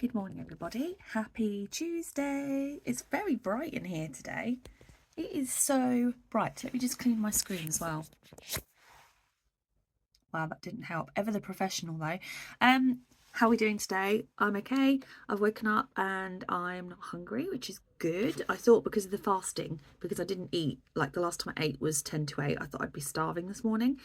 Good morning, everybody. Happy Tuesday. It's very bright in here today. It is so bright. Let me just clean my screen as well. Wow, that didn't help. Ever the professional though. How are we doing today? I'm okay. I've woken up and I'm not hungry, which is good. I thought because of the fasting, because I didn't eat, like the last time I ate was 10 to 8, I thought I'd be starving this morning,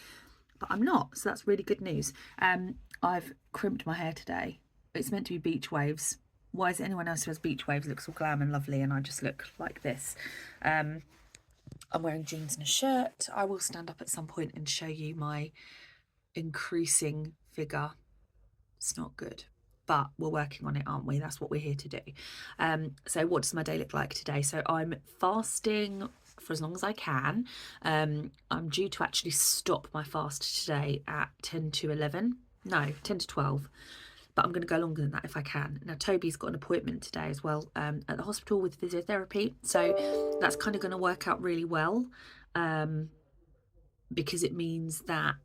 but I'm not. So that's really good news. I've crimped my hair today. It's meant to be beach waves. Why is it anyone else who has beach waves looks all glam and lovely and I just look like this? I'm wearing jeans and a shirt. I will stand up at some point and show you my increasing figure. It's not good, but we're working on it, aren't we? That's what we're here to do. So what does my day look like today? So I'm fasting for as long as I can. I'm due to actually stop my fast today at 10 to 11. No, 10 to 12. But I'm going to go longer than that if I can. Now, Toby's got an appointment today as well at the hospital with physiotherapy. So that's kind of going to work out really well because it means that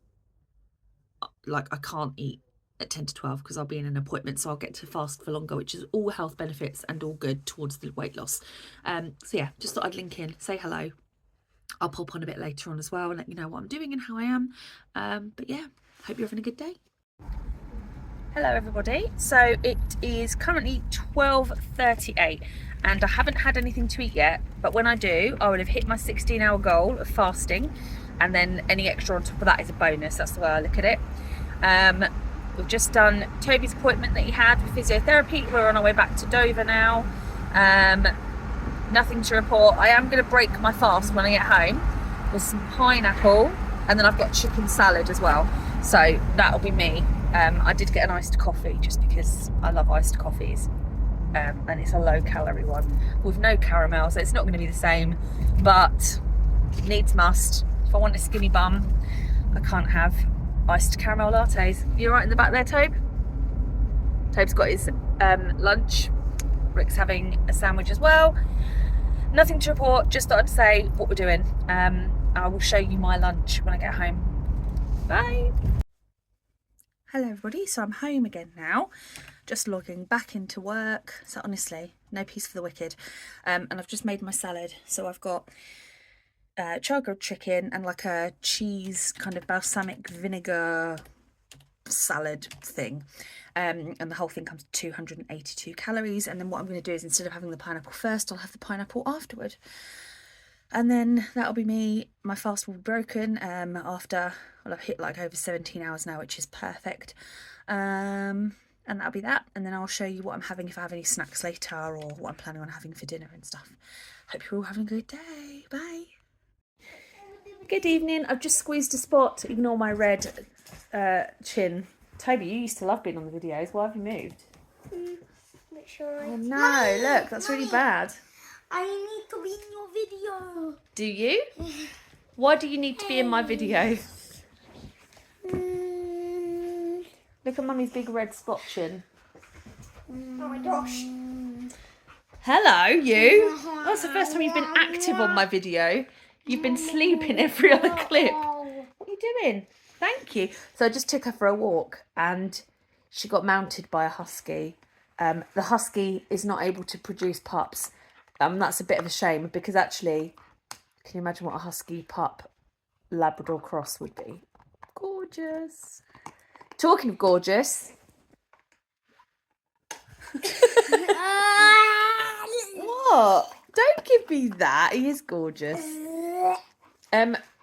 like I can't eat at 10 to 12 because I'll be in an appointment, so I'll get to fast for longer, which is all health benefits and all good towards the weight loss. So yeah, just thought I'd link in, say hello. I'll pop on a bit later on as well and let you know what I'm doing and how I am. But yeah, hope you're having a good day. Hello everybody. So it is currently 12:38 and I haven't had anything to eat yet, but when I do, I will have hit my 16-hour goal of fasting, and then any extra on top of that is a bonus. That's the way I look at it. We've just done Toby's appointment that he had with physiotherapy. We're on our way back to Dover now. Nothing to report. I am going to break my fast when I get home with some pineapple, and then I've got chicken salad as well. So that'll be me. I did get an iced coffee just because I love iced coffees, and it's a low calorie one with no caramel, so it's not going to be the same, but needs must. If I want a skinny bum, I can't have iced caramel lattes. You right in the back there, Tobe? Tobe's got his lunch. Rick's having a sandwich as well. Nothing to report, just thought I'd say what we're doing. I will show you my lunch when I get home. Bye. Hello everybody, so I'm home again now, just logging back into work. So honestly, no peace for the wicked. And I've just made my salad. So I've got char-grilled chicken and like a cheese kind of balsamic vinegar salad thing. And the whole thing comes to 282 calories. And then what I'm going to do is, instead of having the pineapple first, I'll have the pineapple afterward. And then that'll be me. My fast will be broken after, well, I've hit like over 17 hours now, which is perfect. And that'll be that. And then I'll show you what I'm having if I have any snacks later, or what I'm planning on having for dinner and stuff. Hope you're all having a good day. Bye. Good evening. I've just squeezed a spot. Ignore my red chin. Toby, you used to love being on the videos. Why have you moved? Make sure. Oh no, look, that's really bad. I need to be in your video. Do you? Why do you need to be in my video? Look at Mummy's big red spot chin. Oh my gosh. Hello, you. That's the first time you've been active on my video. You've been sleeping every other clip. What are you doing? Thank you. So I just took her for a walk and she got mounted by a husky. The husky is not able to produce pups. That's a bit of a shame, because actually, can you imagine what a husky pup Labrador cross would be? Gorgeous. Talking of gorgeous. What? Don't give me that. He is gorgeous.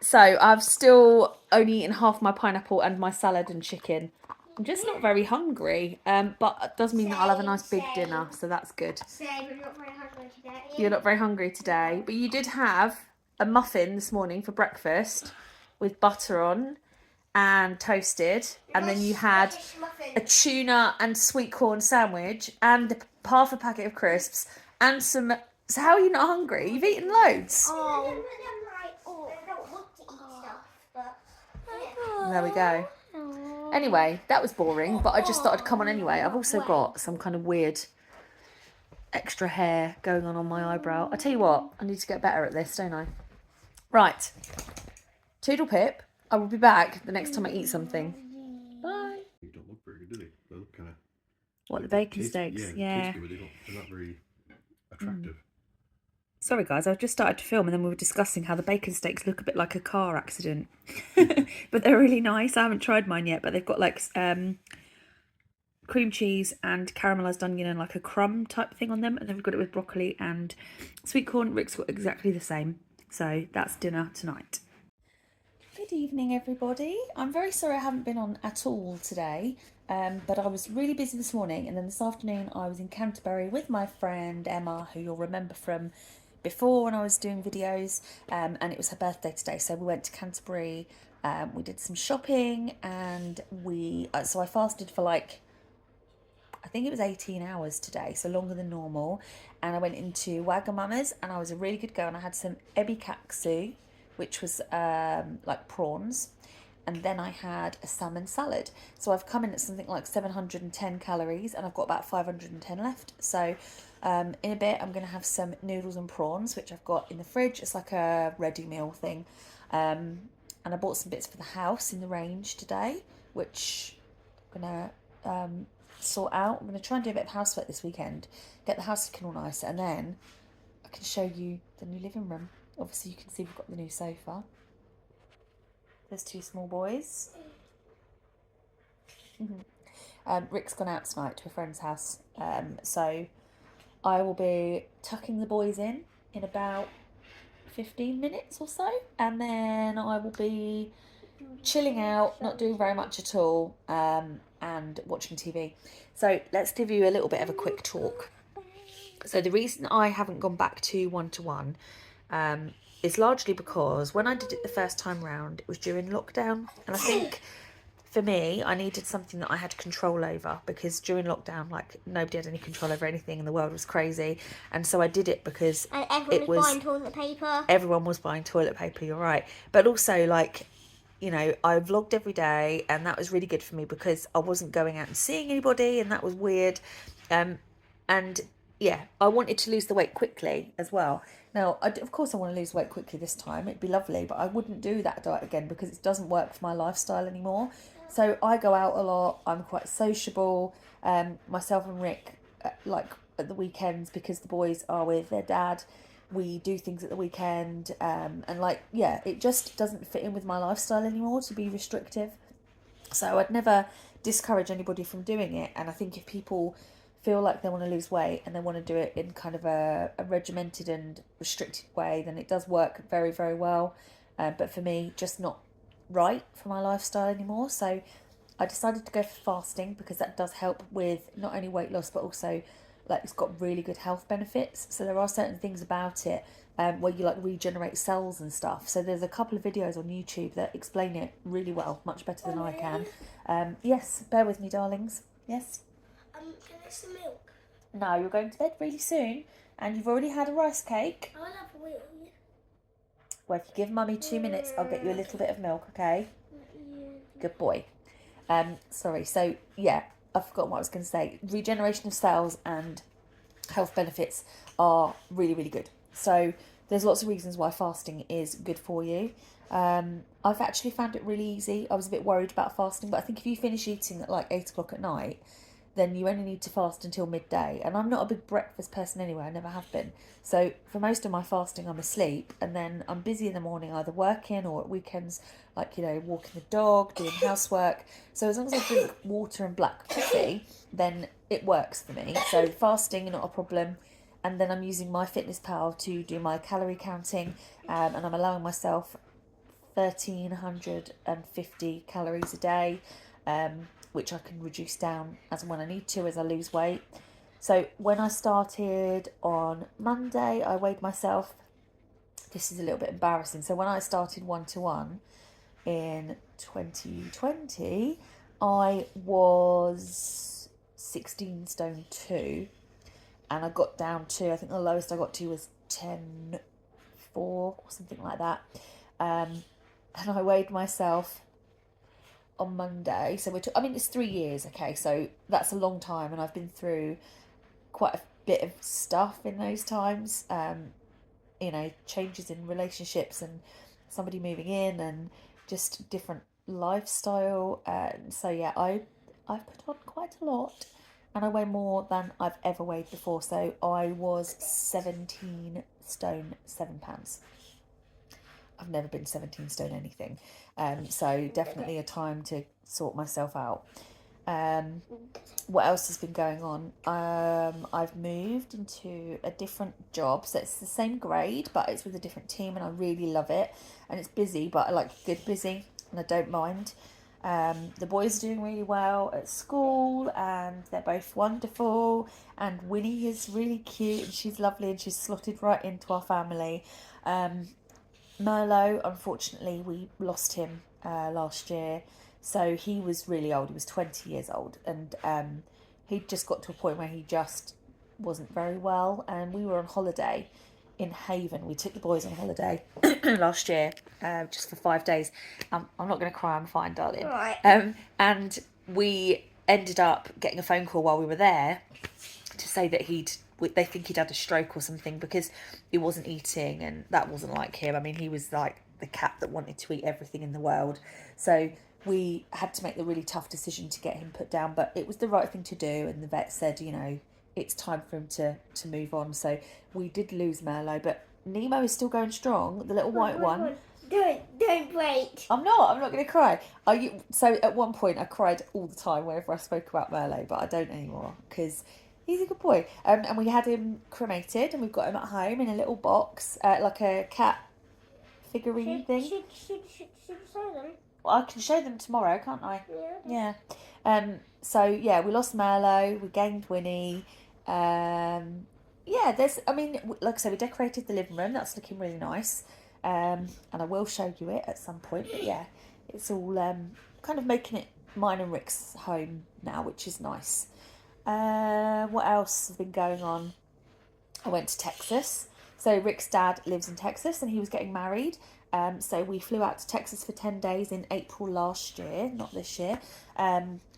So I've still only eaten half my pineapple and my salad and chicken. I'm just not very hungry, but it does mean that I'll have a nice big dinner, so that's good. I'm not very hungry today. You're not very hungry today, but you did have a muffin this morning for breakfast with butter on and toasted, and then you had a tuna and sweet corn sandwich and half a packet of crisps and some. So how are you not hungry? You've eaten loads. Oh. I don't want to eat stuff, but... There we go. Anyway, that was boring, but I just thought I'd come on anyway. I've also got some kind of weird extra hair going on my eyebrow. I tell you what, I need to get better at this, don't I? Right. Toodle pip. I will be back the next time I eat something. Bye. They don't look very good, do they? They look kind of What, the bacon Kids, steaks? yeah. Kids do, but they're not very attractive. Sorry guys, I've just started to film and then we were discussing how the bacon steaks look a bit like a car accident. But they're really nice. I haven't tried mine yet, but they've got like cream cheese and caramelised onion and like a crumb type thing on them. And then we've got it with broccoli and sweet corn. Rick's got exactly the same. So that's dinner tonight. Good evening, everybody. I'm very sorry I haven't been on at all today, but I was really busy this morning, and then this afternoon I was in Canterbury with my friend Emma, who you'll remember from before when I was doing videos, and it was her birthday today, so we went to Canterbury. We did some shopping, and so I fasted for like, I think it was 18 hours today, so longer than normal, and I went into Wagamama's and I was a really good girl, and I had some ebikaksu, which was like prawns, and then I had a salmon salad. So I've come in at something like 710 calories and I've got about 510 left. So in a bit I'm going to have some noodles and prawns, which I've got in the fridge. It's like a ready meal thing, and I bought some bits for the house in the range today, which I'm going to sort out. I'm going to try and do a bit of housework this weekend, get the house looking all nice, and then I can show you the new living room. Obviously you can see we've got the new sofa. There's two small boys. Rick's gone out tonight to a friend's house, so I will be tucking the boys in about 15 minutes or so, and then I will be chilling out, not doing very much at all, and watching TV. So let's give you a little bit of a quick talk. So the reason I haven't gone back to one-to-one is largely because when I did it the first time round, it was during lockdown, and I think for me, I needed something that I had control over, because during lockdown, like, nobody had any control over anything and the world was crazy, and so I did it because And everyone was buying toilet paper. Everyone was buying toilet paper, you're right, but also, like, you know, I vlogged every day, and that was really good for me because I wasn't going out and seeing anybody, and that was weird. And yeah, I wanted to lose the weight quickly as well. Now, of course I want to lose weight quickly this time. It'd be lovely, but I wouldn't do that diet again because it doesn't work for my lifestyle anymore. So I go out a lot. I'm quite sociable. Myself and Rick, like at the weekends, because the boys are with their dad, we do things at the weekend, and like, yeah, it just doesn't fit in with my lifestyle anymore to be restrictive. So I'd never discourage anybody from doing it, and I think if people feel like they want to lose weight and they want to do it in kind of a regimented and restricted way, then it does work very, very well, but for me, just not right for my lifestyle anymore. So I decided to go for fasting because that does help with not only weight loss but also, like, it's got really good health benefits. So there are certain things about it where you like regenerate cells and stuff. So there's a couple of videos on YouTube that explain it really well, much better than I can. Yes, bear with me, darlings. Yes? Can I some milk? No, you're going to bed really soon and you've already had a rice cake. I'll have a wheel. Well, if you give Mummy 2 minutes, I'll get you a little bit of milk, okay? Good boy. Sorry, so yeah, I've forgotten what I was going to say. Regeneration of cells and health benefits are really, really good. So there's lots of reasons why fasting is good for you. I've actually found it really easy. I was a bit worried about fasting, but I think if you finish eating at like 8 o'clock at night, then you only need to fast until midday. And I'm not a big breakfast person anyway, I never have been. So for most of my fasting, I'm asleep, and then I'm busy in the morning, either working or at weekends, like, you know, walking the dog, doing housework. So as long as I drink water and black coffee, then it works for me. So fasting, not a problem. And then I'm using MyFitnessPal to do my calorie counting, and I'm allowing myself 1,350 calories a day, which I can reduce down as and when I need to as I lose weight. So when I started on Monday, I weighed myself. This is a little bit embarrassing. So when I started one-to-one in 2020, I was 16 stone 2, and I got down to, I think the lowest I got to was 10.4 or something like that. And I weighed myself on Monday. So I mean, it's 3 years, okay, so that's a long time, and I've been through quite a bit of stuff in those times. You know, changes in relationships and somebody moving in and just different lifestyle. So yeah, I've put on quite a lot, and I weigh more than I've ever weighed before. So I was 17 stone 7 pounds. I've never been 17 stone anything. So definitely a time to sort myself out. What else has been going on? I've moved into a different job, so it's the same grade, but it's with a different team, and I really love it. And it's busy, but I like good busy, and I don't mind. The boys are doing really well at school, and they're both wonderful. And Winnie is really cute, and she's lovely, and she's slotted right into our family. Merlot, unfortunately, we lost him last year. So he was really old. He was 20 years old. And he just got to a point where he just wasn't very well. And we were on holiday in Haven. We took the boys on holiday last year just for 5 days. I'm not going to cry. I'm fine, darling. Right. And we ended up getting a phone call while we were there to say that they think he'd had a stroke or something because he wasn't eating, and that wasn't like him. I mean, he was like the cat that wanted to eat everything in the world. So we had to make the really tough decision to get him put down, but it was the right thing to do, and the vet said, you know, it's time for him to move on. So we did lose Merlot, but Nemo is still going strong, the little white one. Don't break. I'm not going to cry. So at one point I cried all the time whenever I spoke about Merlot, but I don't anymore because he's a good boy. And we had him cremated, and we've got him at home in a little box, like a cat figurine thing. Should show them. Well, I can show them tomorrow, can't I? Yeah. Yeah. So yeah, we lost Merlot, we gained Winnie. Yeah, like I said, we decorated the living room. That's looking really nice. And I will show you it at some point. But yeah, it's all kind of making it mine and Rick's home now, which is nice. What else has been going on? I went to Texas. So Rick's dad lives in Texas, and he was getting married. So we flew out to Texas for 10 days in April last year, not this year.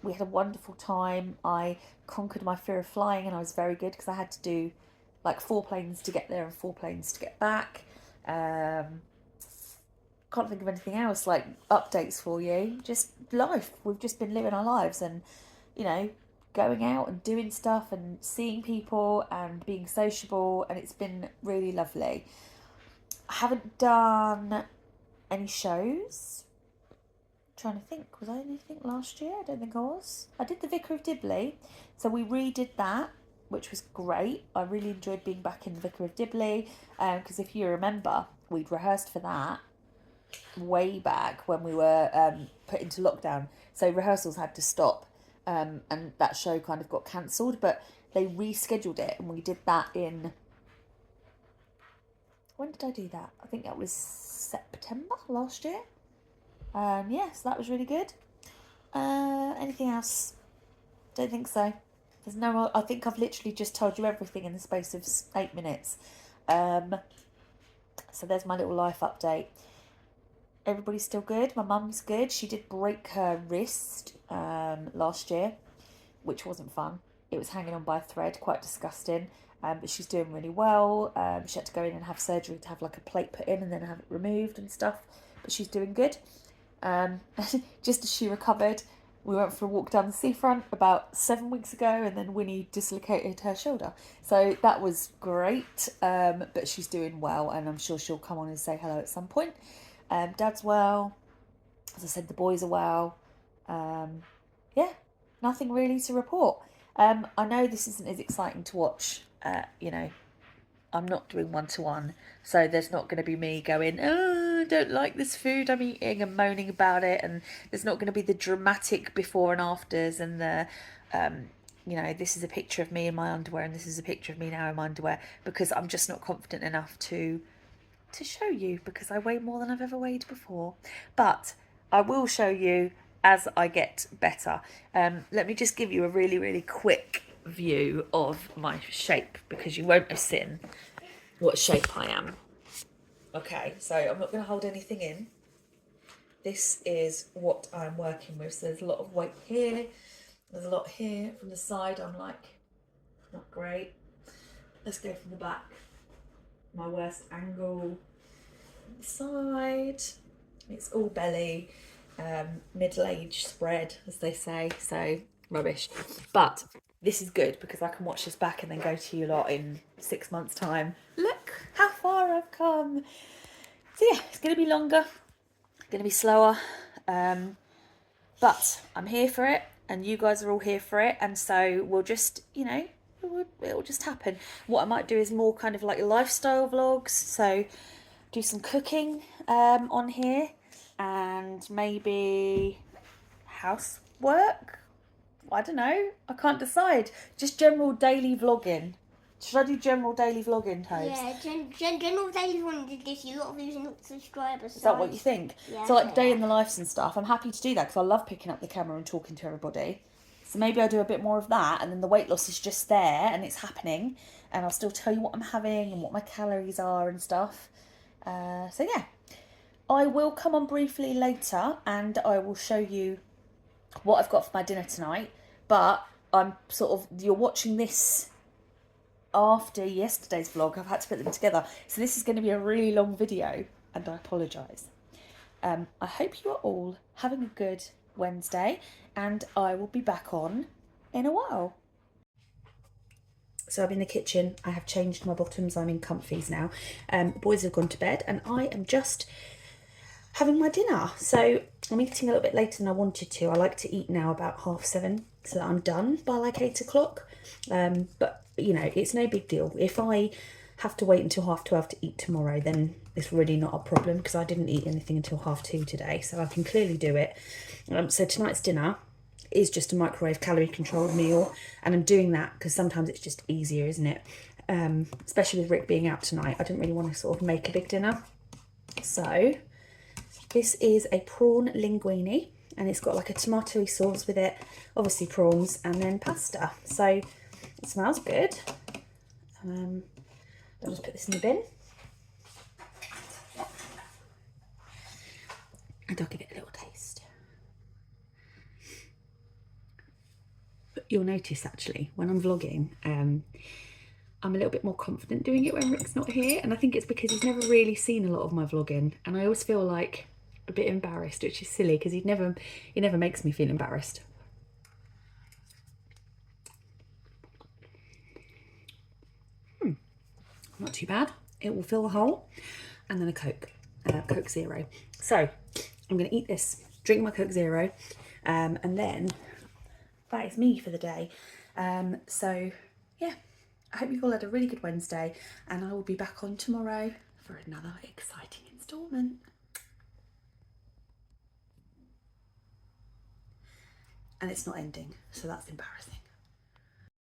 We had a wonderful time. I conquered my fear of flying, and I was very good because I had to do like 4 planes to get there and 4 planes to get back. Can't think of anything else, like updates for you. Just life. We've just been living our lives, and you know, going out and doing stuff and seeing people and being sociable, and it's been really lovely. I haven't done any shows. I'm trying to think, was I anything last year? I don't think I was. I did the Vicar of Dibley, so we redid that, which was great. I really enjoyed being back in the Vicar of Dibley, because if you remember, we'd rehearsed for that way back when we were put into lockdown, so rehearsals had to stop, and that show kind of got cancelled, but they rescheduled it, and we did that in... When did I do that? I think that was September last year. Yes, that was really good. Anything else? Don't think so. There's no more. I think I've literally just told you everything in the space of 8 minutes. So there's my little life update. Everybody's still good. My mum's good. She did break her wrist last year, which wasn't fun. It was hanging on by a thread, quite disgusting. But she's doing really well. She had to go in and have surgery to have like a plate put in and then have it removed and stuff. But she's doing good. Just as she recovered, we went for a walk down the seafront about 7 weeks ago, and then Winnie dislocated her shoulder. So that was great. But she's doing well, and I'm sure she'll come on and say hello at some point. Dad's well. As I said, the boys are well. Yeah, nothing really to report. I know this isn't as exciting to watch. I'm not doing 1-to-1, so there's not going to be me going, oh, I don't like this food I'm eating, and moaning about it, and there's not going to be the dramatic before and afters, and the this is a picture of me in my underwear, and this is a picture of me now in my underwear, because I'm just not confident enough to show you, because I weigh more than I've ever weighed before. But I will show you as I get better. Let me just give you a really, really quick view of my shape, because you won't have seen what shape I am. Okay, so I'm not going to hold anything in. This is what I'm working with. So there's a lot of weight here, there's a lot here. From the side I'm like, not great. Let's go from the back. My worst angle. The side, it's all belly, middle age spread, as they say. So rubbish. But this is good because I can watch this back and then go to you lot in 6 months' time. Look how far I've come. So yeah, it's going to be longer, going to be slower, but I'm here for it, and you guys are all here for it, and so we'll just, you know, it'll just happen. What I might do is more kind of like lifestyle vlogs, so do some cooking on here, and maybe housework. I don't know. I can't decide. Just general daily vlogging. Should I do general daily vlogging, Tobes? Yeah, general daily one gives you a lot of views and lots of subscribers. Is that what you think? Yeah. So like day in the lives and stuff, I'm happy to do that because I love picking up the camera and talking to everybody. So maybe I'll do a bit more of that, and then the weight loss is just there and it's happening, and I'll still tell you what I'm having and what my calories are and stuff. So yeah, I will come on briefly later and I will show you what I've got for my dinner tonight, but I'm sort of, you're watching this after yesterday's vlog. I've had to put them together, so this is going to be a really long video, and I apologise. I hope you are all having a good Wednesday, and I will be back on in a while. So I'm in the kitchen. I have changed my bottoms. I'm in comfies now. Boys have gone to bed, and I am just having my dinner. So I'm eating a little bit later than I wanted to. I like to eat now about 7:30 so that I'm done by like 8 o'clock. But you know, it's no big deal. If I have to wait until 12:30 to eat tomorrow, then it's really not a problem because I didn't eat anything until 2:30 today, so I can clearly do it. So tonight's dinner is just a microwave calorie controlled meal, and I'm doing that because sometimes it's just easier, isn't it? Especially with Rick being out tonight, I didn't really want to sort of make a big dinner. So this is a prawn linguine, and it's got like a tomatoey sauce with it, obviously prawns, and then pasta. So it smells good. I'll just put this in the bin. And I'll give it a little taste. But you'll notice actually, when I'm vlogging, I'm a little bit more confident doing it when Rick's not here. And I think it's because he's never really seen a lot of my vlogging. And I always feel like a bit embarrassed, which is silly because he never makes me feel embarrassed. Not too bad. It will fill the hole. And then a Coke, Coke Zero. So I'm going to eat this, drink my Coke Zero, and then that is me for the day. So yeah, I hope you've all had a really good Wednesday, and I will be back on tomorrow for another exciting instalment. And it's not ending, so that's embarrassing.